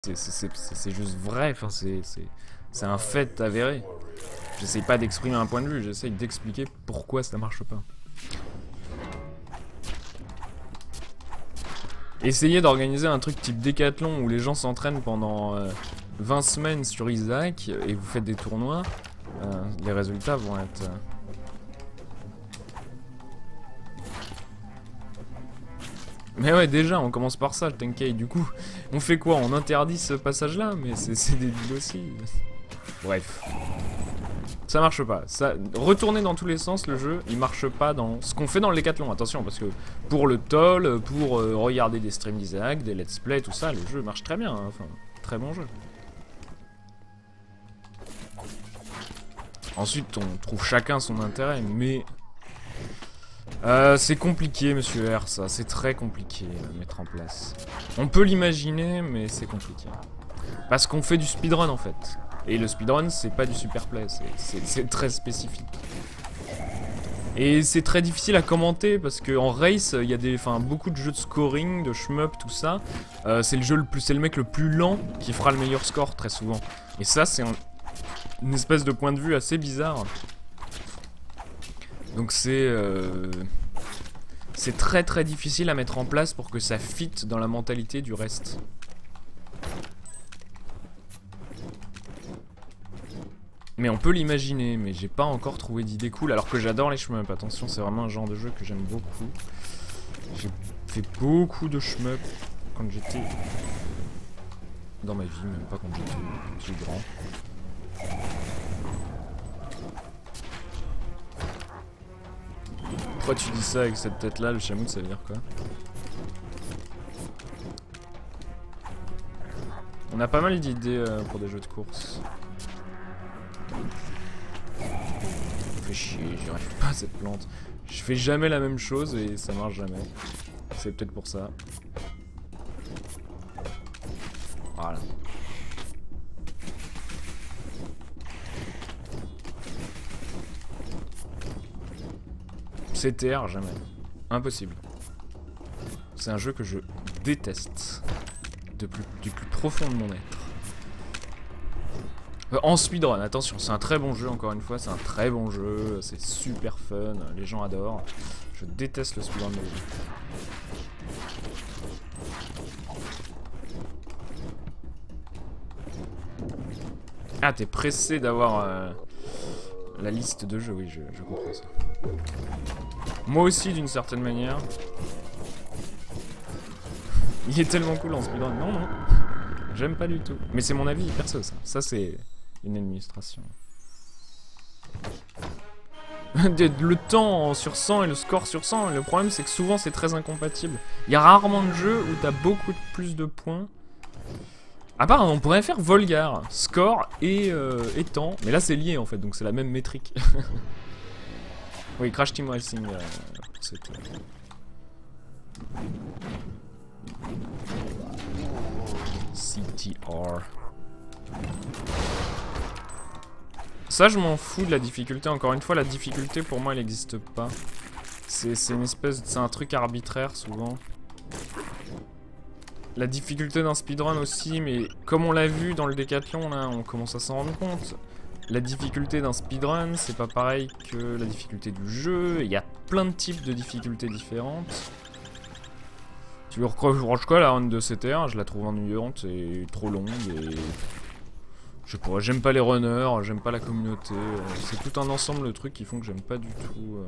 C'est juste vrai, enfin c'est un fait avéré. J'essaye pas d'exprimer un point de vue, j'essaye d'expliquer pourquoi ça marche pas. Essayez d'organiser un truc type Décathlon où les gens s'entraînent pendant 20 semaines sur Isaac et vous faites des tournois, les résultats vont être... Mais ouais, déjà, on commence par ça, le Tenkei. Du coup, on fait quoi? On interdit ce passage-là? Mais c'est débile aussi. Bref. Ça marche pas. Ça, retourner dans tous les sens, le jeu, il marche pas dans ce qu'on fait dans le Décathlon. Attention, parce que pour le toll, pour regarder des streams d'Isaac, des let's play, tout ça, le jeu marche très bien. Hein. Enfin, très bon jeu. Ensuite, on trouve chacun son intérêt, mais... c'est compliqué, monsieur R, ça. C'est très compliqué à mettre en place. On peut l'imaginer, mais c'est compliqué. Parce qu'on fait du speedrun, en fait. Et le speedrun, c'est pas du superplay, c'est très spécifique. Et c'est très difficile à commenter, parce qu'en race, il y a beaucoup de jeux de scoring, de shmup, tout ça. C'est le mec le plus lent qui fera le meilleur score, très souvent. Et ça, c'est une espèce de point de vue assez bizarre. Donc c'est très très difficile à mettre en place pour que ça fit dans la mentalité du reste. Mais on peut l'imaginer, mais j'ai pas encore trouvé d'idée cool, alors que j'adore les shmups. Attention, c'est vraiment un genre de jeu que j'aime beaucoup. J'ai fait beaucoup de shmups quand j'étais... dans ma vie, même pas quand j'étais grand. Pourquoi tu dis ça avec cette tête là, le chamoud, ça veut dire quoi? On a pas mal d'idées pour des jeux de course. Ça me fait chier, j'y arrive pas à cette plante. Je fais jamais la même chose et ça marche jamais. C'est peut-être pour ça. Voilà. CTR, jamais. Impossible. C'est un jeu que je déteste. Du plus profond de mon être. En speedrun, attention, c'est un très bon jeu, encore une fois, c'est un très bon jeu, c'est super fun, les gens adorent. Je déteste le speedrun de jeu. Ah, t'es pressé d'avoir la liste de jeux, oui, je comprends ça. Moi aussi, d'une certaine manière. Il est tellement cool en speedrun. Non, non. J'aime pas du tout. Mais c'est mon avis perso, ça. Ça, c'est une administration. Le temps sur 100 et le score sur 100. Le problème, c'est que souvent, c'est très incompatible. Il y a rarement de jeux où t'as beaucoup plus de points. À part, on pourrait faire Volgar, score et temps. Mais là, c'est lié, en fait. Donc, c'est la même métrique. Oui, Crash Team Racing. C'était... CTR. Ça, je m'en fous de la difficulté. Encore une fois, la difficulté pour moi, elle n'existe pas. C'est une espèce, c'est un truc arbitraire souvent. La difficulté d'un speedrun aussi, mais comme on l'a vu dans le Décathlon, là, on commence à s'en rendre compte. La difficulté d'un speedrun, c'est pas pareil que la difficulté du jeu. Il y a plein de types de difficultés différentes. Tu lui reproches quoi la run de CTR? Je la trouve ennuyante et trop longue et... Je sais pas, j'aime pas les runners, j'aime pas la communauté. C'est tout un ensemble de trucs qui font que j'aime pas du tout...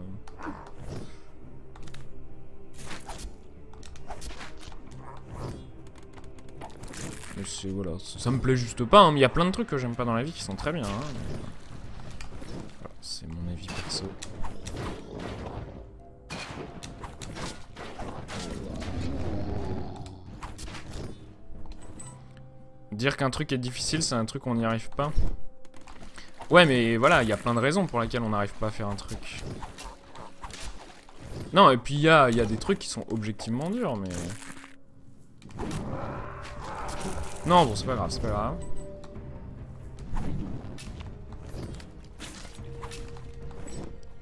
Mais c'est... voilà, ça me plaît juste pas, hein, mais il y a plein de trucs que j'aime pas dans la vie qui sont très bien. Hein, mais... voilà, c'est mon avis perso. Dire qu'un truc est difficile, c'est un truc on n'y arrive pas. Ouais, mais voilà, il y a plein de raisons pour lesquelles on n'arrive pas à faire un truc. Non, et puis il y a des trucs qui sont objectivement durs, mais... Non, bon, c'est pas grave, c'est pas grave.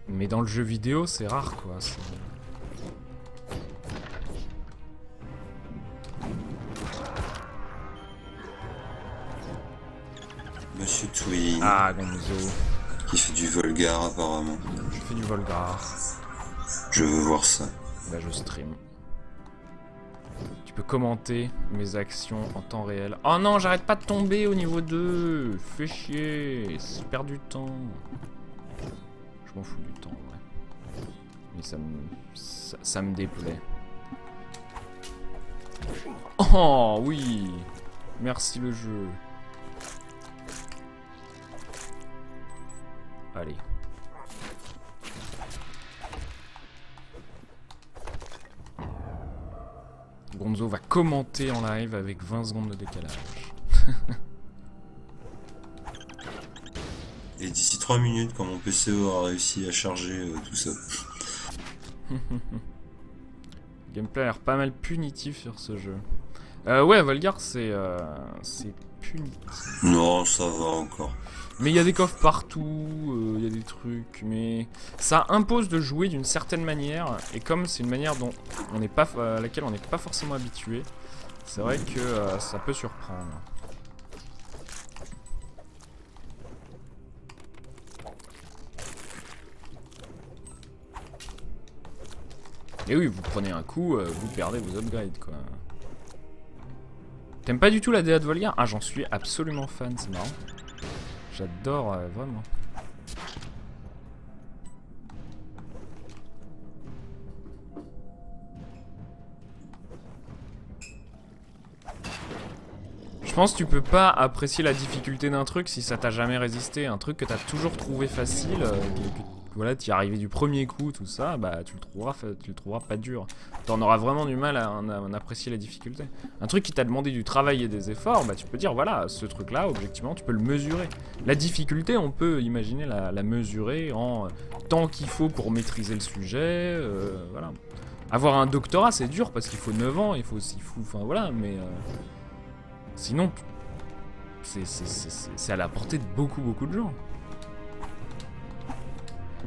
Mais dans le jeu vidéo, c'est rare, quoi. Monsieur Twin. Ah, Gonzo. Qui fait du Volgar apparemment. Je fais du Volgar. Je veux voir ça. Bah, je stream. Tu peux commenter mes actions en temps réel. Oh non, j'arrête pas de tomber au niveau 2. Fais chier. C'est perdre du temps. Je m'en fous du temps, ouais. Mais ça me déplaît. Oh oui. Merci le jeu. Allez. Gonzo va commenter en live avec 20 secondes de décalage. Et d'ici 3 minutes, quand mon PC aura réussi à charger tout ça. Le gameplay a l'air pas mal punitif sur ce jeu. Ouais, Volgar, c'est punitif. Non, ça va encore. Mais il y a des coffres partout, il y a des trucs, mais ça impose de jouer d'une certaine manière, et comme c'est une manière dont à laquelle on n'est pas forcément habitué, c'est vrai que ça peut surprendre. Et oui, vous prenez un coup, vous perdez vos upgrades, quoi. T'aimes pas du tout la DA de Volgar? Ah, j'en suis absolument fan, c'est marrant. J'adore, vraiment. Je pense que tu peux pas apprécier la difficulté d'un truc si ça t'a jamais résisté. Un truc que t'as toujours trouvé facile, voilà, t'y arrivé du premier coup, tout ça, bah tu le trouveras pas dur. T'en auras vraiment du mal à en apprécier la difficulté. Un truc qui t'a demandé du travail et des efforts, bah tu peux dire, voilà, ce truc-là, objectivement, tu peux le mesurer. La difficulté, on peut imaginer la mesurer en temps qu'il faut pour maîtriser le sujet, voilà. Avoir un doctorat, c'est dur parce qu'il faut 9 ans, il faut enfin voilà, mais sinon, c'est à la portée de beaucoup de gens.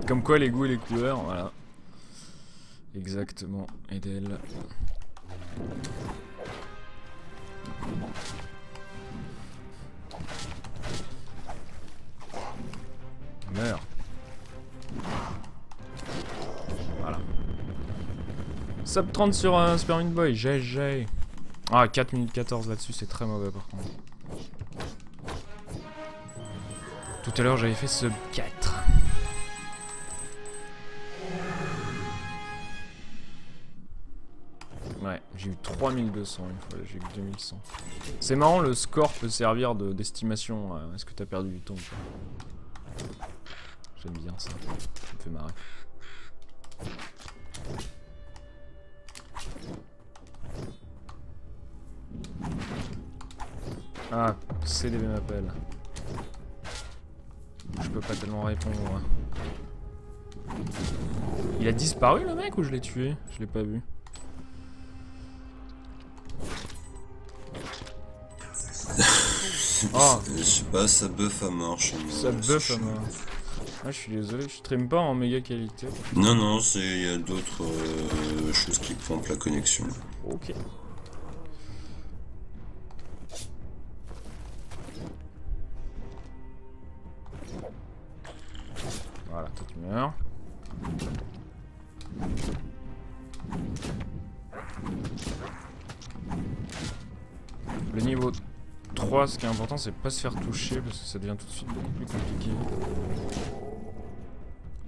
Comme quoi les goûts et les couleurs, voilà. Exactement, Edel. Meurs. Voilà. Sub 30 sur un Super Meat Boy, GG. Ah, 4 minutes 14 là-dessus, c'est très mauvais par contre. Tout à l'heure j'avais fait sub 4. Ouais, j'ai eu 3200 une fois, j'ai eu que 2100. C'est marrant, le score peut servir d'estimation. Est-ce que t'as perdu du temps ou pas? J'aime bien ça, ça me fait marrer. Ah, CDB m'appelle. Je peux pas tellement répondre. Il a disparu le mec ou je l'ai tué? Je l'ai pas vu. Oh. Je sais pas, ça buff à mort chez moi. Ça buff à mort. Ah, je suis désolé, je stream pas en méga qualité. Non, non, il y a d'autres choses qui pompent la connexion. Ok. Voilà, toi tu meurs. Le niveau 3, ce qui est important, c'est pas se faire toucher parce que ça devient tout de suite beaucoup plus compliqué.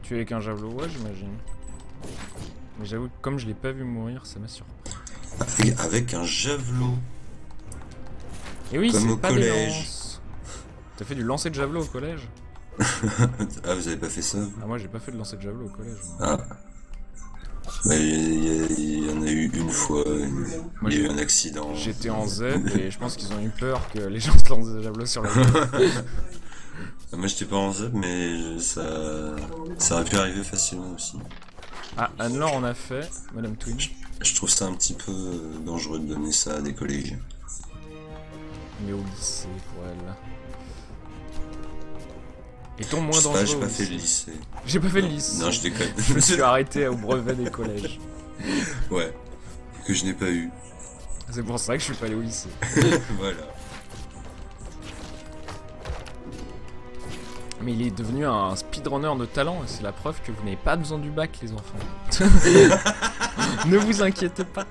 Tuer avec un javelot, ouais, j'imagine. Mais j'avoue, comme je l'ai pas vu mourir, ça m'a surpris. Avec un javelot. Et oui, c'est pas des lances. T'as fait du lancer de javelot au collège? Ah, vous avez pas fait ça? Ah, moi j'ai pas fait de lancer de javelot au collège. Ah. Bah, il y en a eu une fois, il y a eu un accident. J'étais en Z et je pense qu'ils ont eu peur que les gens se lancent des javelots sur la tête. Moi j'étais pas en Z, mais ça aurait pu arriver facilement aussi. Ah, Anne-Laure en a fait, Madame Twin. Je trouve ça un petit peu dangereux de donner ça à des collégiens. Mais au lycée pour elle. Et ton moins dangereux. J'ai pas fait le lycée. J'ai pas fait le lycée. Non, je déconne. Je me suis arrêté au brevet des collèges. Ouais, que je n'ai pas eu. C'est pour ça que je suis pas allé au lycée. Voilà. Mais il est devenu un speedrunner de talent, et c'est la preuve que vous n'avez pas besoin du bac, les enfants. Ne vous inquiétez pas.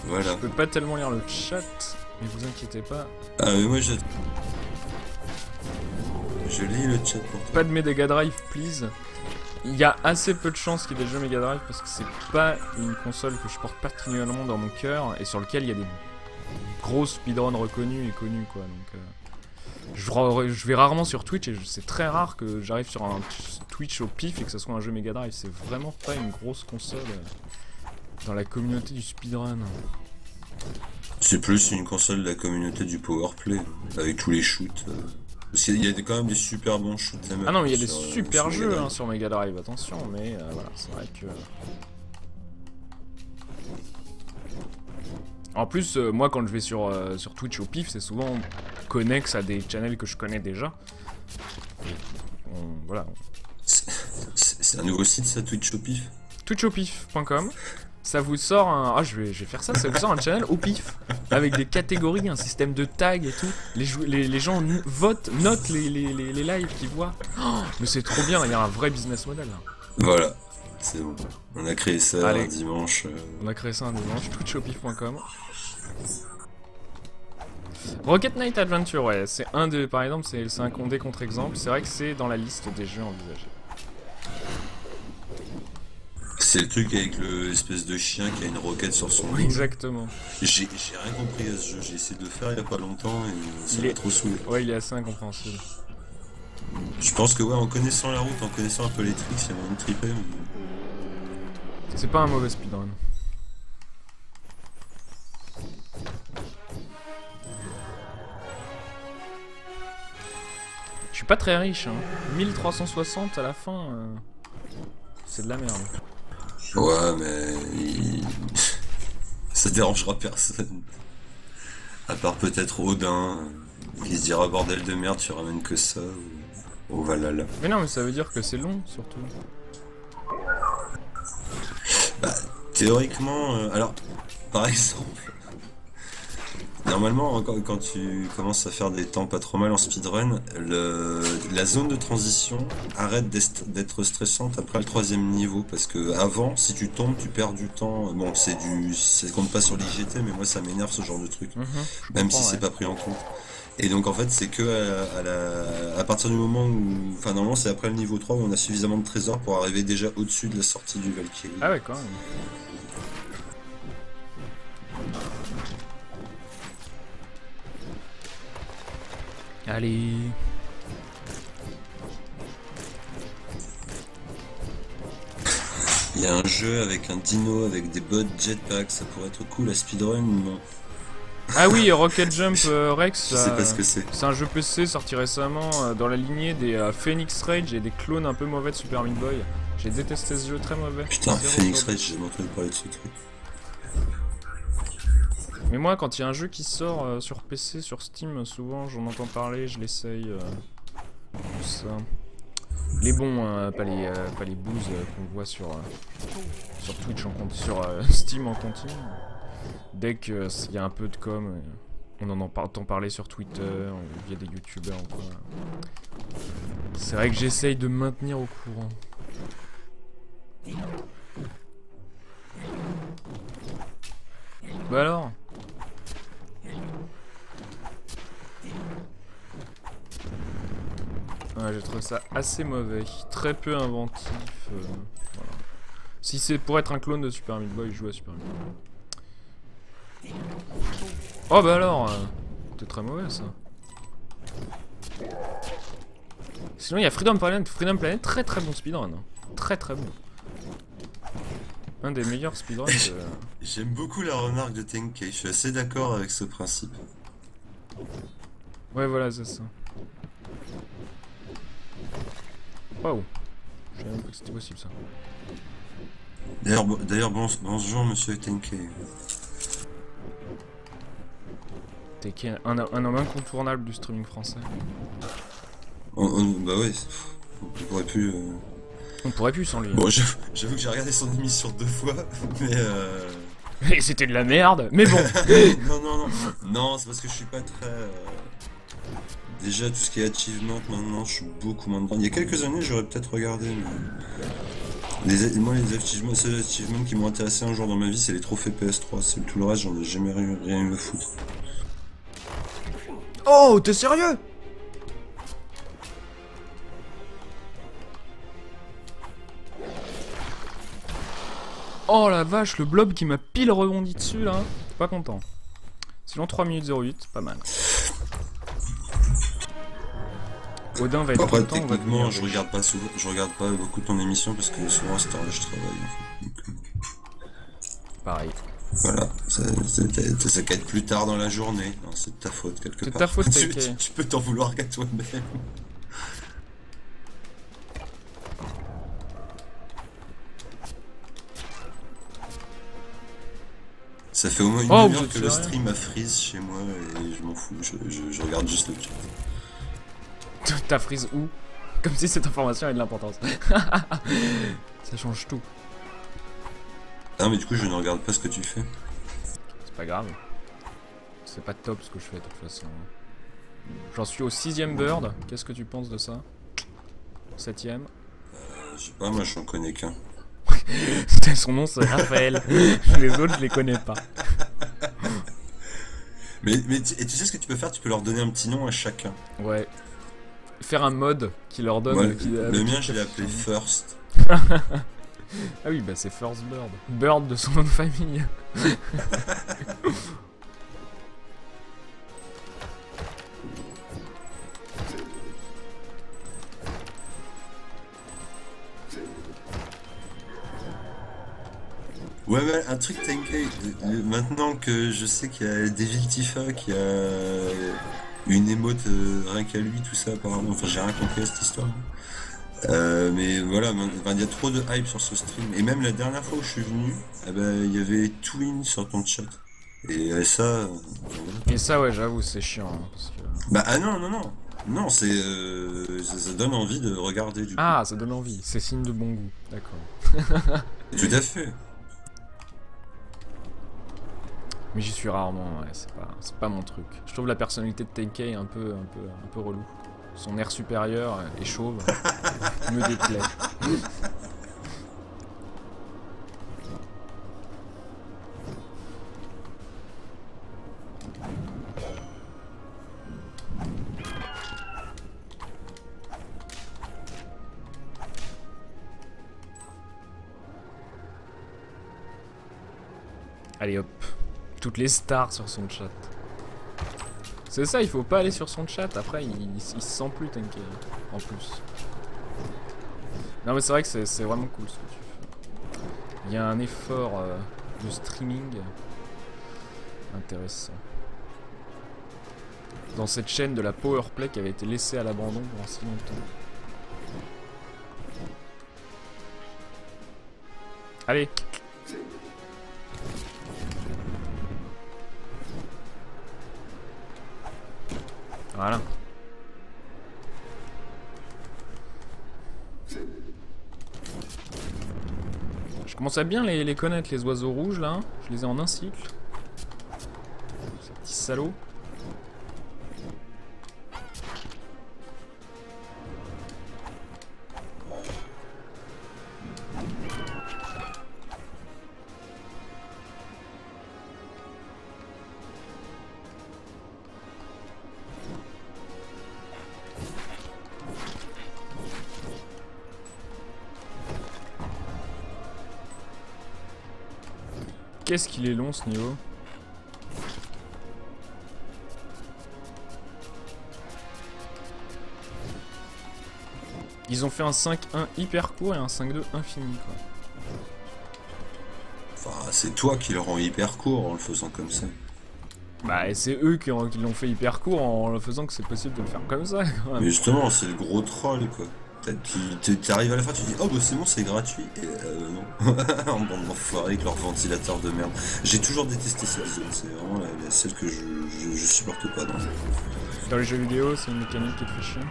Voilà. Je peux pas tellement lire le chat, mais vous inquiétez pas. Ah mais moi je lis le chat pour toi. Pas de Mega Drive, please. Il y a assez peu de chances qu'il y ait des jeux Mega Drive parce que c'est pas une console que je porte particulièrement dans mon cœur et sur lequel il y a des gros speedruns reconnus et connus quoi. Donc je vais rarement sur Twitch et c'est très rare que j'arrive sur un Twitch au pif et que ce soit un jeu Mega Drive. C'est vraiment pas une grosse console dans la communauté du speedrun. C'est plus une console de la communauté du powerplay avec tous les shoots. Parce qu'il y a quand même des super bons shoots. Ah non, mais il y a des super jeux hein, sur Mega Drive, attention, mais voilà, c'est vrai que. En plus, moi quand je vais sur Twitch au pif, c'est souvent connexe à des channels que je connais déjà. Voilà. C'est un nouveau site ça, Twitch au pif? Twitchopif.com. Ça vous sort un... Ah, je vais faire ça, ça vous sort un channel au pif. Avec des catégories, un système de tags et tout. Les gens votent, notent les lives qu'ils voient. Oh, mais c'est trop bien, il y a un vrai business model là. Voilà, c'est bon. On a créé ça un dimanche. On a créé ça un dimanche, twitchopif.com. Rocket Knight Adventure, ouais, c'est un de... Par exemple, c'est un des contre-exemples. C'est vrai que c'est dans la liste des jeux envisagés. C'est le truc avec l'espèce de chien qui a une roquette sur son dos. Exactement. J'ai rien compris à ce jeu, j'ai essayé de le faire il y a pas longtemps et ça m'a trop saoulé. Ouais, il est assez incompréhensible. Je pense que ouais, en connaissant la route, en connaissant un peu les tricks, c'est moyen de triper. Mais... C'est pas un mauvais speedrun. Je suis pas très riche, hein. 1360 à la fin, c'est de la merde. Ouais, mais ça dérangera personne. À part peut-être Odin, qui se dira bordel de merde, tu ramènes que ça, ou Valhalla. Mais non, mais ça veut dire que c'est long, surtout. Bah, théoriquement, alors, par exemple, normalement, quand tu commences à faire des temps pas trop mal en speedrun, la zone de transition arrête d'être stressante après le 3e niveau, parce que avant, si tu tombes, tu perds du temps. Bon, ça compte pas sur l'IGT, mais moi ça m'énerve ce genre de truc, même si c'est pas pris en compte. Et donc en fait, c'est que à partir du moment où, enfin normalement c'est après le niveau 3 où on a suffisamment de trésors pour arriver déjà au-dessus de la sortie du Valkyrie. Ah ouais, quand même. Allez. Il y a un jeu avec un dino avec des bots jetpack, ça pourrait être cool à speedrun ou non? Ah oui, Rocket Jump Rex. Je sais pas ce que c'est. C'est un jeu PC sorti récemment dans la lignée des Phoenix Rage et des clones un peu mauvais de Super Meat Boy. J'ai détesté ce jeu, très mauvais. Putain, Phoenix Rage, j'ai entendu parler de ce truc. Mais moi, quand il y a un jeu qui sort sur PC, sur Steam, souvent j'en entends parler, je l'essaye. Tout ça. Les bons, pas les booze qu'on voit sur Twitch, sur Steam en continu. Dès qu'il y a un peu de com, on en entend parler sur Twitter, via des youtubeurs ou quoi. C'est vrai que j'essaye de me maintenir au courant. Bah alors? Ouais, j'ai trouvé ça assez mauvais, très peu inventif. Voilà. Si c'est pour être un clone de Super Meat Boy, je joue à Super Meat Boy. Oh bah alors, c'était très mauvais ça. Sinon il y a Freedom Planet, très très bon speedrun, hein. Très très bon. Un des meilleurs speedruns. J'aime beaucoup la remarque de Tenkei, je suis assez d'accord avec ce principe. Ouais voilà, c'est ça. Waouh, je savais même pas que c'était possible ça. D'ailleurs bonjour monsieur Tenkei. Tenkei, un homme incontournable du streaming français. Bah ouais, on pourrait plus... On pourrait plus sans lui. Bon, j'avoue que j'ai regardé son émission 2 fois, mais Et c'était de la merde, mais bon. Non, c'est parce que je suis pas très... Déjà, tout ce qui est achievement, maintenant, je suis beaucoup moins dedans. Il y a quelques années, j'aurais peut-être regardé, mais... Moi, les achievements, seuls achievements qui m'ont intéressé un jour dans ma vie, c'est les trophées PS3. C'est tout le reste, j'en ai jamais rien eu à foutre. Oh, t'es sérieux? Oh la vache, le blob qui m'a pile rebondi dessus là. Pas content. Sinon 3 minutes 08, pas mal. Odin va être Après, content, on va techniquement, devenir je riche. regarde pas souvent, je regarde pas beaucoup ton émission parce que souvent à cette heure-là, je travaille. Donc, Pareil. voilà, ça qu'à être plus tard dans la journée. Non, c'est de ta faute quelque part. C'est ta faute, tu, TK. tu peux t'en vouloir qu'à toi-même. Ça fait au moins une Oh, vous demi-heure êtes que le sérieux? stream a freeze chez moi et je m'en fous, je regarde juste le chat. T'as freeze où? Comme si cette information avait de l'importance. Ça change tout. Ah mais du coup je ne regarde pas ce que tu fais. C'est pas grave. C'est pas top ce que je fais de toute façon. J'en suis au 6ème bird. Qu'est-ce que tu penses de ça? 7ème. Je sais pas, moi j'en connais qu'un. Son nom c'est Raphaël. Les autres je les connais pas. Et tu sais ce que tu peux faire? Tu peux leur donner un petit nom à chacun. Ouais. Faire un mode qui leur donne. Moi, qui- le avec mien qui- je l'ai appelé First. Ah oui, bah c'est First Bird. Bird de son nom de famille. Ouais, un truc Tenkei. Maintenant que je sais qu'il y a Devil Tifa, qui a une émote rien qu'à lui, tout ça apparemment. Enfin, j'ai rien compris à cette histoire. Mais voilà, il y a trop de hype sur ce stream. Et même la dernière fois où je suis venu, eh ben, il y avait Twin sur ton chat. Et ça. Voilà. Et ça, ouais, j'avoue, c'est chiant. Hein, parce que... Bah, ah non, non, non. Non, c'est. Ça donne envie de regarder du coup. Ah, ça donne envie. C'est signe de bon goût. D'accord. Tout à fait. Mais j'y suis rarement, ouais, c'est pas mon truc. Je trouve la personnalité de Tenkei un peu relou. Son air supérieur et chauve me déplaît. Allez hop, toutes les stars sur son chat. C'est ça, il faut pas aller sur son chat, après il se sent plus Tenkei, en plus. Non mais c'est vrai que c'est vraiment cool ce que tu fais. Il y a un effort de streaming intéressant. Dans cette chaîne de la powerplay qui avait été laissée à l'abandon pendant si longtemps. Allez! Voilà. Je commence à bien les connaître, les oiseaux rouges là. Je les ai en un cycle. Ces petits salauds. Qu'est-ce qu'il est long ce niveau? Ils ont fait un 5-1 hyper court et un 5-2 infini quoi. Enfin, c'est toi qui le rend hyper court en le faisant comme ça. Bah et c'est eux qui l'ont fait hyper court en le faisant que c'est possible de le faire comme ça quand même. Mais justement, c'est le gros troll quoi. T'arrives à la fin, tu dis oh bah c'est bon, c'est gratuit. Et non. En bande d'enfoirés avec leur ventilateur de merde. J'ai toujours détesté cette zone, c'est vraiment celle que je supporte pas. Dans les jeux vidéo, c'est une mécanique qui te fait chier.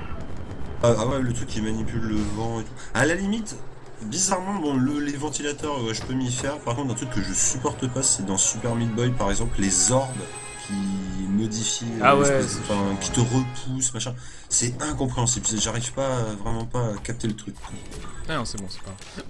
Ah ouais, le truc qui manipule le vent et tout. À la limite, bizarrement, bon, les ventilateurs, ouais, je peux m'y faire. Par contre, un truc que je supporte pas, c'est dans Super Meat Boy, par exemple, les orbes qui modifie, Ah ouais, enfin, qui te repousse, machin. C'est incompréhensible. J'arrive pas, vraiment pas à capter le truc. Ah non, c'est bon, c'est pas grave.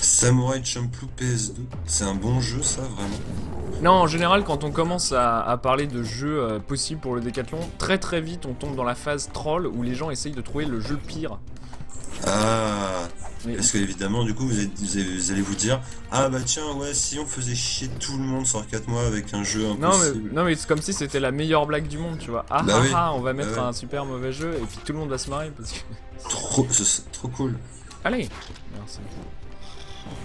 Samurai Champloo PS2, c'est un bon jeu ça, vraiment? Non, en général, quand on commence à parler de jeux possibles pour le décathlon, très vite on tombe dans la phase troll où les gens essayent de trouver le jeu le pire. Ah, Mais parce que évidemment, du coup, vous allez vous dire, ah bah tiens, ouais, si on faisait chier tout le monde sur 4 mois avec un jeu impossible. non mais c'est comme si c'était la meilleure blague du monde, tu vois. Ah Bah ah oui. ah, on va mettre Bah ouais. un super mauvais jeu et puis tout le monde va se marrer parce que... C'est trop cool. Allez, merci.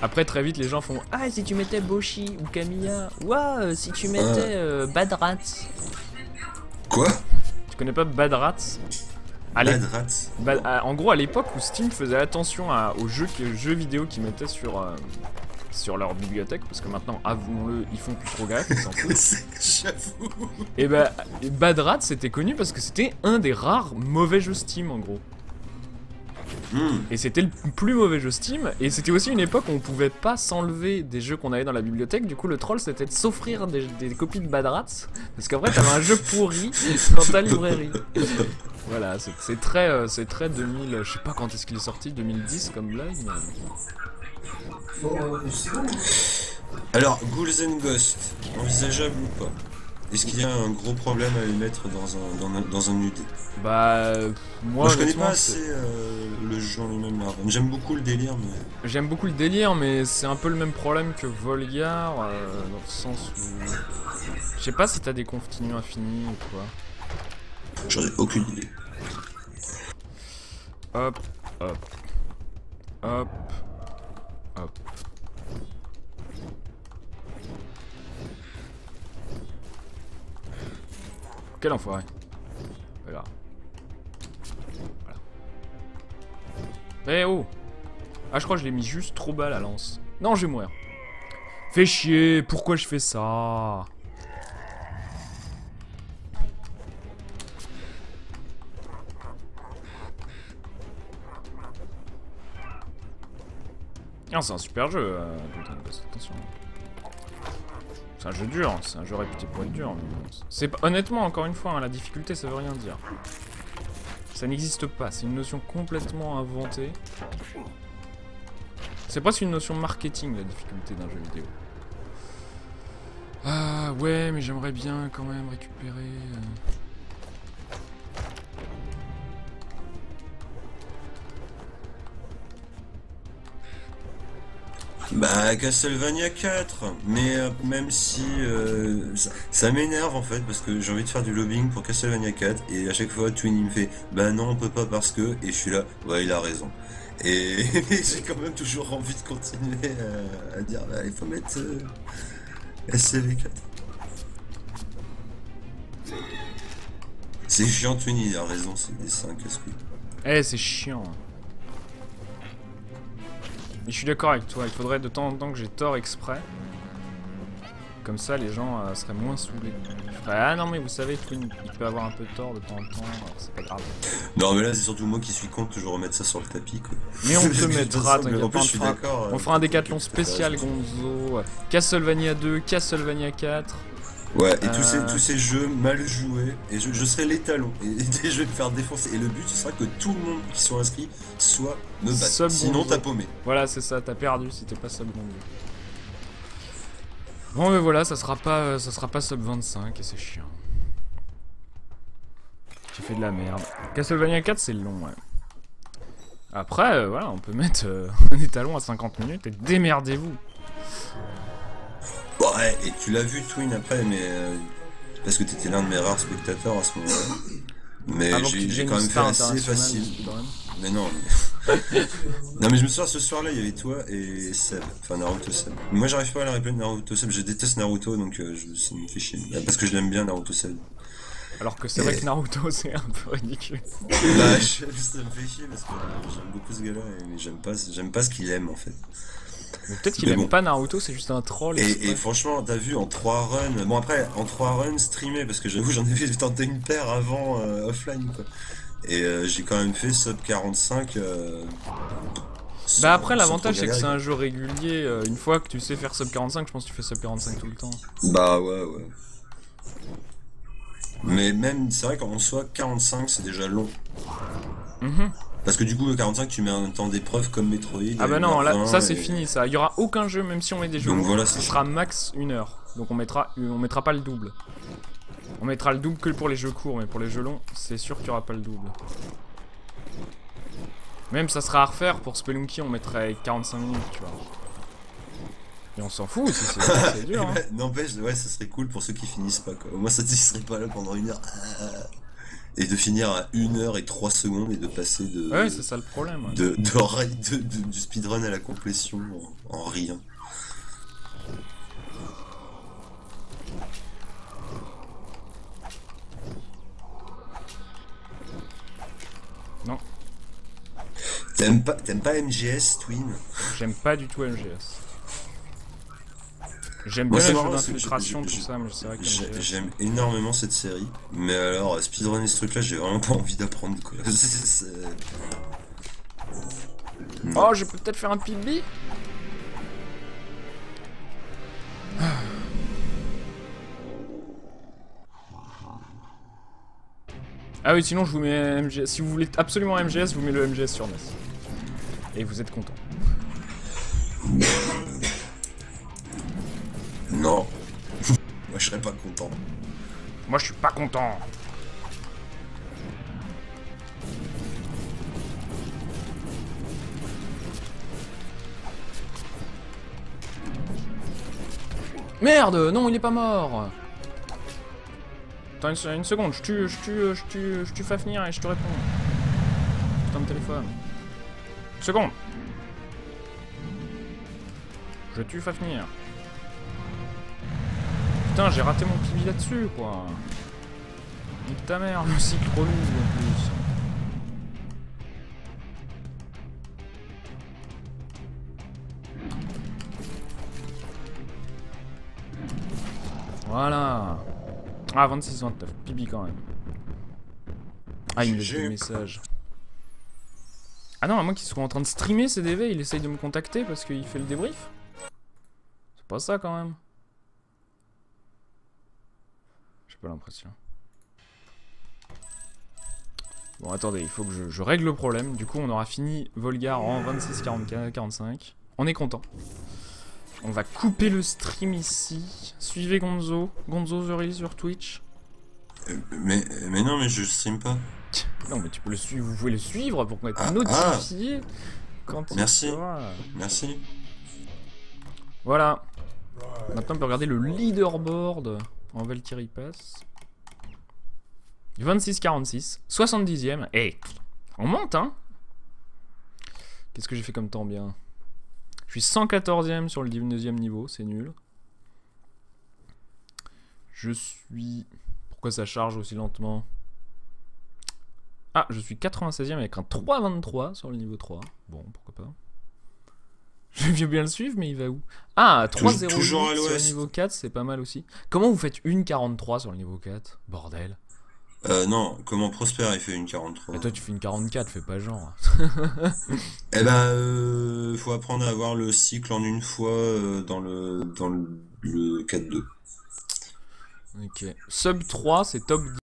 Après très vite les gens font ah si tu mettais Boshi ou Camilla, ouah si tu mettais Bad Rats. Quoi? Tu connais pas Bad Rats? Allez, Bad Rats. en gros à l'époque où Steam faisait attention aux jeux vidéo qu'ils mettaient sur leur bibliothèque, parce que maintenant avouons-le ils font plus trop gaffe, ils s'en foutent. J'avoue. Et bah Bad Rats c'était connu parce que c'était un des rares mauvais jeux Steam en gros. Et c'était le plus mauvais jeu Steam, et c'était aussi une époque où on pouvait pas s'enlever des jeux qu'on avait dans la bibliothèque, du coup le troll c'était de s'offrir des copies de Bad Rats, parce qu'après t'avais un jeu pourri dans ta librairie. Voilà, c'est très 2000, je sais pas quand est-ce qu'il est sorti, 2010 comme blague, mais... Alors, Ghouls and Ghosts, envisageable ou pas? Est-ce qu'il y a un gros problème à les mettre dans un UD? Bah... Moi je connais pas assez le jeu en lui-même là. J'aime beaucoup le délire, mais... J'aime beaucoup le délire, mais c'est un peu le même problème que Volgar, dans le sens où... Je sais pas si t'as des continues infinis ou quoi. J'en ai aucune idée. Hop, hop, hop, hop. Quel enfoiré. Voilà. Eh oh! Ah, je crois que je l'ai mis juste trop bas la lance. Non, je vais mourir. Fais chier, pourquoi je fais ça? Non, c'est un super jeu, attention. C'est un jeu dur, c'est un jeu réputé pour être dur. C'est honnêtement, encore une fois, hein, la difficulté ça veut rien dire. Ça n'existe pas, c'est une notion complètement inventée. C'est presque une notion marketing, la difficulté d'un jeu vidéo. Ah ouais, mais j'aimerais bien quand même récupérer... Bah Castlevania 4, mais même si ça m'énerve en fait parce que j'ai envie de faire du lobbying pour Castlevania 4 et à chaque fois Twin il me fait bah non on peut pas parce que, et je suis là ouais il a raison et j'ai quand même toujours envie de continuer à dire bah il faut mettre SCV4. C'est chiant Twin, il a raison, c'est un casse-couille. Eh c'est chiant. Mais je suis d'accord avec toi, il faudrait de temps en temps que j'ai tort exprès. Comme ça, les gens seraient moins saoulés. Ah non, mais vous savez, Twin, il peut avoir un peu tort de temps en temps, c'est pas grave. Non, mais là, c'est surtout moi qui suis contre, toujours remettre ça sur le tapis, quoi. Mais on te mettra, t'inquiète pas, on fera un décathlon spécial Gonzo, Castlevania 2, Castlevania 4. Ouais, et tous ces jeux mal joués, et je serai l'étalon, et je vais me faire défoncer. Et le but, ce sera que tout le monde qui soit inscrit soit me batte. Sinon, t'as paumé. Voilà, c'est ça, t'as perdu si t'es pas sub Gonzo. Bon, mais voilà, ça sera pas sub 25, et c'est chiant. J'ai fait de la merde. Castlevania 4, c'est long, ouais. Après, voilà, on peut mettre un étalon à 50 minutes, et démerdez-vous. Ouais, et tu l'as vu Twin après, mais parce que t'étais l'un de mes rares spectateurs à ce moment-là. Mais j'ai quand même fait assez facile. Mais non, mais... non mais je me souviens ce soir-là, il y avait toi et Seb, enfin Naruto Seb. Moi j'arrive pas à la replay de Naruto Seb, je déteste Naruto donc ça me fait chier. Parce que je l'aime bien Naruto Seb. Alors que c'est vrai que Naruto c'est un peu ridicule. Bah ça me fait chier parce que j'aime beaucoup ce gars-là mais j'aime pas ce qu'il aime en fait. Mais peut-être qu'il Mais aime bon. pas Naruto, c'est juste un troll. Et franchement, t'as vu en 3 runs, bon après, en 3 runs streamés, parce que j'avoue, j'en ai fait tenter une paire avant offline, quoi. Et j'ai quand même fait sub 45 Bah après, sans trop l'avantage c'est que galérer, c'est quoi. un jeu régulier. Une fois que tu sais faire sub 45, je pense que tu fais sub 45 tout le temps. Bah ouais, ouais. Mais même, c'est vrai qu'en soi, 45 c'est déjà long. Mhm. Parce que du coup, le 45, tu mets un temps d'épreuve comme Metroid. Ah bah à non, là, 1h20 ça c'est et- fini ça. Il y aura aucun jeu, même si on met des jeux Donc longs, voilà, ce c'est sera max 1 heure. Donc on mettra pas le double. On mettra le double que pour les jeux courts, mais pour les jeux longs, c'est sûr qu'il y aura pas le double. Même ça sera à refaire, pour Spelunky on mettrait 45 minutes, tu vois. Et on s'en fout si c'est dur. Hein. N'empêche, ouais, ça serait cool pour ceux qui finissent pas, quoi. Au moins, ça ne serait pas là pendant 1 heure. Et de finir à 1h03 et de passer Ouais, c'est ça le problème. Ouais. du speedrun à la complétion en rien. Non, T'aimes pas MGS, Twin? j'aime pas du tout MGS. J'aime Moi, bien c'est les jeux marrant parce que d'infiltration, tout ça, mais c'est vrai que MGS... j'aime énormément cette série. Mais alors, speedrunner ce truc-là, j'ai vraiment pas envie d'apprendre, quoi. Non. Oh, je peux peut-être faire un PB. Ah oui, sinon je vous mets MGS. Si vous voulez absolument MGS, je vous mets le MGS sur NES. Et vous êtes content. Non. Moi, je serais pas content. Moi je suis pas content. Merde, non, il est pas mort. Attends une seconde, je tue Fafnir et je te réponds. Putain de téléphone. Une seconde. Je tue Fafnir. Putain, j'ai raté mon pibi là-dessus, quoi. Nique ta mère, le cycle relou en plus. Voilà. Ah, 26-29, pibi quand même. Ah, il me laisse des messages. Ah non, à moins qu'il soit en train de streamer CDV, il essaye de me contacter parce qu'il fait le débrief. C'est pas ça quand même. J'ai pas l'impression. Bon, attendez, il faut que je règle le problème. Du coup, on aura fini Volgar en 26-45. On est content. On va couper le stream ici. Suivez Gonzo. Gonzo The Real sur Twitch. Mais non, mais je stream pas. Non, mais tu peux le suivre. Vous pouvez le suivre pour être notifié quand il Merci. sera. Merci. Voilà. Maintenant, on peut regarder le leaderboard en Valkyrie Pass. 26-46. 70ème. Eh, on monte, hein. Qu'est-ce que j'ai fait comme temps bien? Je suis 114ème sur le 19ème niveau, c'est nul. Je suis... Pourquoi ça charge aussi lentement? Ah, je suis 96ème avec un 3,23 sur le niveau 3. Bon, pourquoi pas. Je vais bien le suivre, mais il va où? Ah, 3,08 toujours à sur le l'ouest. niveau 4, c'est pas mal aussi. Comment vous faites une 43 sur le niveau 4? Bordel. Non, comment Prosper il fait une 43? Et toi, tu fais une 44, fais pas genre. Eh ben, faut apprendre à avoir le cycle en une fois dans le 4-2. Ok. Sub 3, c'est top 10.